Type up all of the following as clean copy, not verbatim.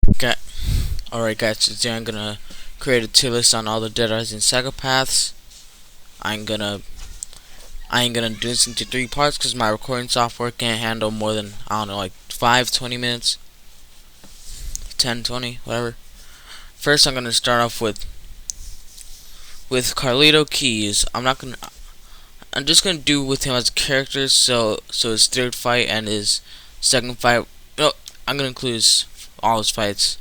Okay. Alright guys, today I'm gonna create a tier list on all the Dead Rising psychopaths. I'm gonna I ain't gonna do this into 3 parts because my recording software can't handle more than, I don't know, like 5-20 minutes, 10-20, whatever. First I'm gonna start off with Carlito Keys. I'm just gonna do with him as a character, so his third fight and his second fight. No, I'm gonna include all his fights.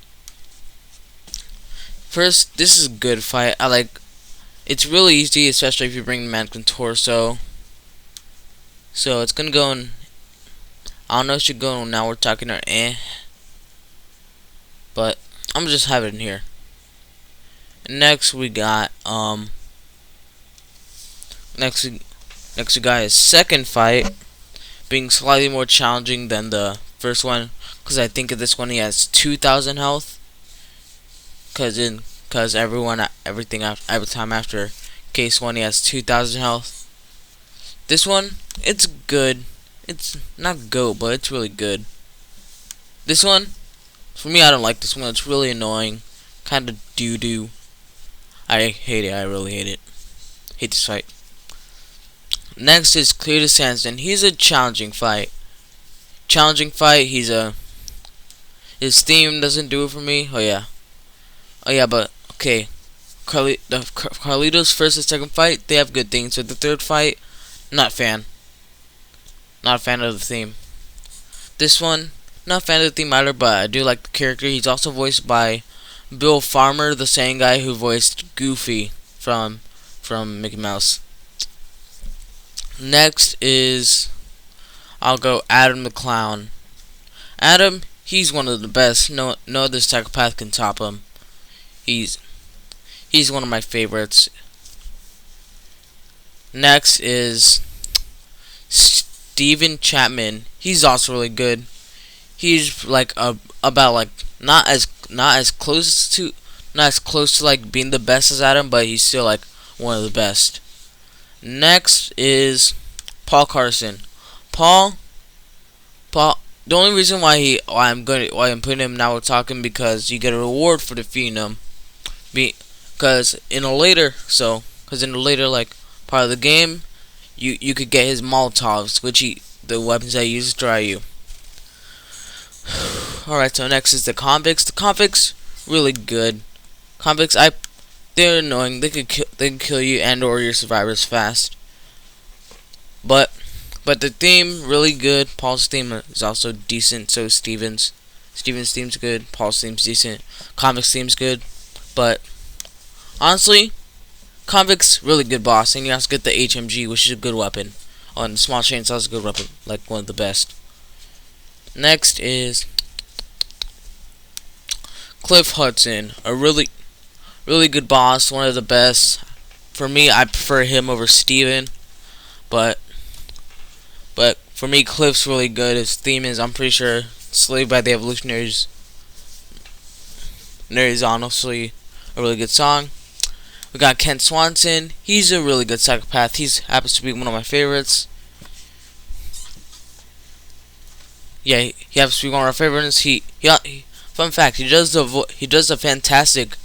First, this is a good fight. It's really easy, especially if you bring the mannequin torso. So it's gonna go in. I don't know if it should go in now we're talking or but I'm gonna just have it in here. Next we got next we got his second fight being slightly more challenging than the first one, because I think of this one he has 2,000 health. Cause every time after case 1 he has 2,000 health. This one, it's good. It's not GOAT, but it's really good. This one, for me, I don't like this one. It's really annoying. Kind of doo-doo. I hate it. I really hate it. Hate this fight. Next is Clear to Sandston. He's a challenging fight. His theme doesn't do it for me. Oh yeah, but okay. Carlito's first and second fight, they have good things. But the third fight, not a fan of the theme. This one, not a fan of the theme either, but I do like the character. He's also voiced by Bill Farmer, the same guy who voiced Goofy from Mickey Mouse. Next is, I'll go Adam the Clown. Adam, he's one of the best. No other psychopath can top him. He's one of my favorites. Next is Steven Chapman. He's also really good. He's like not as close to like being the best as Adam, but he's still like one of the best. Next is Paul Carson. Paul. The only reason why I'm putting him now we're talking, because you get a reward for defeating him. Because in a later like part of the game, you could get his Molotovs, which the weapons that he uses to try you. Alright, so next is the convicts. The convicts, really good. Convicts, they're annoying. They can kill you and or your survivors fast. But the theme, really good. Paul's theme is also decent. So is Steven's. Steven's theme's good. Paul's theme's decent. Convicts theme's good. But honestly, Convicts, really good boss, and you also get the HMG, which is a good weapon. Oh, and the small chainsaw is a good weapon, like one of the best. Next is Cliff Hudson, a really good boss, one of the best. For me, I prefer him over Steven, but for me, Cliff's really good. His theme is, I'm pretty sure, Slaved by the Evolutionaries. Is honestly a really good song. We got Kent Swanson. He's a really good psychopath. He happens to be one of my favorites. Yeah, he happens to be one of our favorites. Fun fact, he does fantastic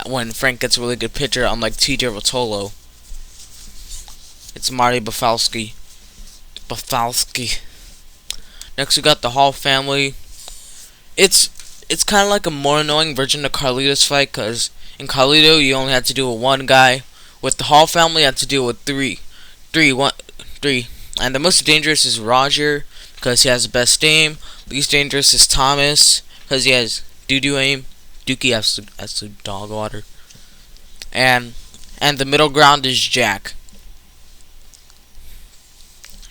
when Frank gets a really good picture, unlike TJ Rotolo. It's Marty Bafalski. Next we got the Hall family. It's kind of like a more annoying version of Carlito's fight, because in Carlito you only had to deal with one guy. With the Hall family you had to deal with three. And the most dangerous is Roger, because he has the best aim. Least dangerous is Thomas, because he has doo-doo aim. Dookie has the dog water. And the middle ground is Jack.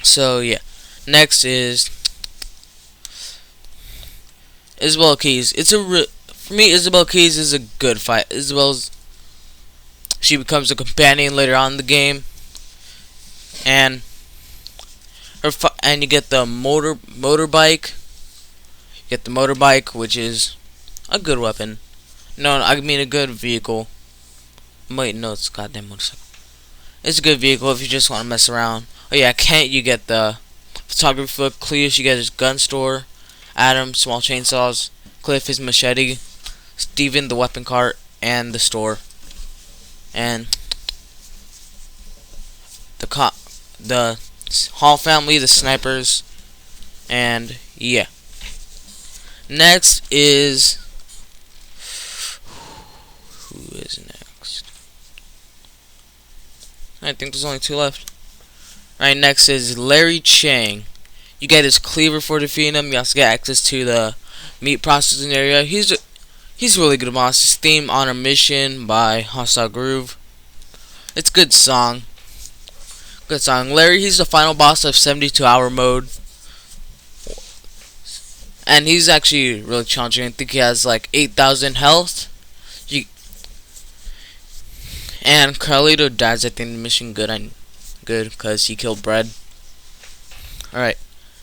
So yeah. Next is Isabel Keys. For me, Isabel Keys is a good fight. She becomes a companion later on in the game, and you get the motorbike. You get the motorbike, which is a good weapon. No, I mean a good vehicle. Wait, no, it's a goddamn motorcycle. It's a good vehicle if you just want to mess around. Oh yeah, Kent, you get the photography book. Cletus, you get his gun store. Adam, small chainsaws. Cliff, his machete. Steven, the weapon cart, and the store. And the Hall family, the snipers. And yeah. Next is... who is next? I think there's only 2 left. Alright, next is Larry Chang. You get his cleaver for defeating him. You also get access to the meat processing area. He's a really good boss. His theme, On a Mission by Hostile Groove. It's a good song. Good song. Larry, he's the final boss of 72-hour mode. And he's actually really challenging. I think he has like 8,000 health. And Carlito dies at the end of the mission. Good, because he killed Bread. Alright.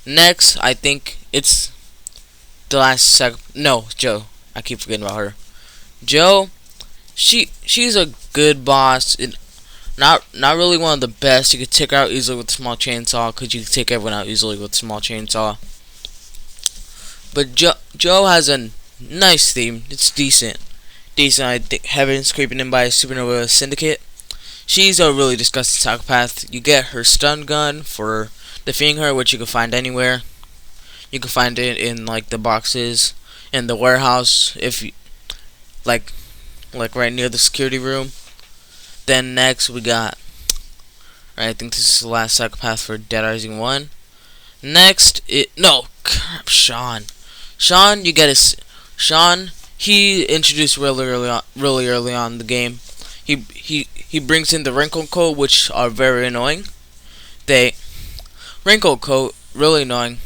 Next, I think it's the last no, Joe. I keep forgetting about her. Joe, she's a good boss. Not really one of the best. You could take her out easily with a small chainsaw, because you can take everyone out easily with a small chainsaw. But Joe has a nice theme. It's decent. I think Heaven's creeping in by a supernova syndicate. She's a really disgusting psychopath. You get her stun gun for defeating her, which you can find anywhere. You can find it in like the boxes in the warehouse, if you like right near the security room. Then next we got, I think this is the last psychopath for Dead Rising 1. Next, Sean. Sean, you get Sean. He introduced really early on in the game. He brings in the wrinkle coat, which are very annoying. Wrinkle coat, really annoying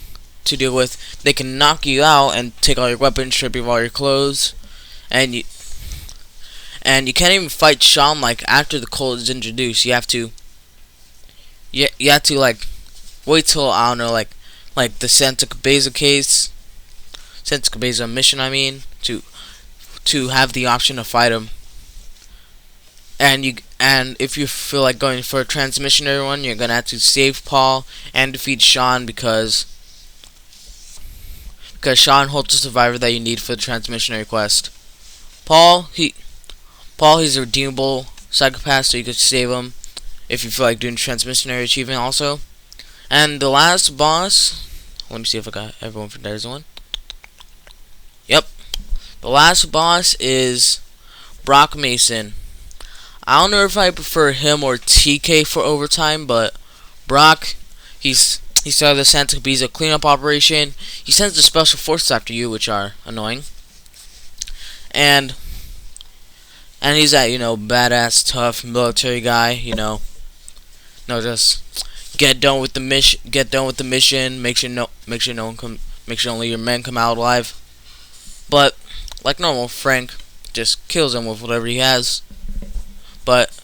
to deal with. They can knock you out and take all your weapons, strip you of all your clothes, and you can't even fight Sean like after the coat is introduced. You have to like wait till, I don't know, like the Santa Cabeza mission, I mean, to have the option to fight him. And if you feel like going for a transmissionary one, you're gonna have to save Paul and defeat Sean, because Sean holds the survivor that you need for the transmissionary quest. Paul, he's a redeemable psychopath, so you could save him if you feel like doing transmissionary achievement also. And the last boss, let me see if I got everyone for There's one. Yep. The last boss is Brock Mason. I don't know if I prefer him or TK for overtime, but Brock, he started the Santa Cabeza cleanup operation. He sends the special forces after you, which are annoying. And he's that, badass, tough military guy, just get done with the mission, make sure only your men come out alive. But like normal, Frank just kills him with whatever he has. But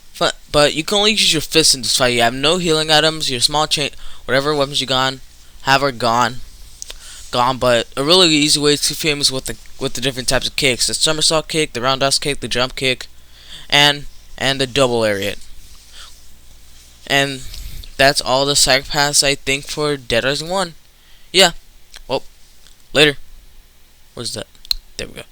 you can only use your fists in this fight. You have no healing items. Your small chain, whatever weapons you have are gone. But a really easy way to defeat him is with the different types of kicks: the somersault kick, the roundhouse kick, the jump kick, and the double lariat. And that's all the psychopaths, I think, for Dead Rising 1. Yeah. Well, later. Where's that? There we go.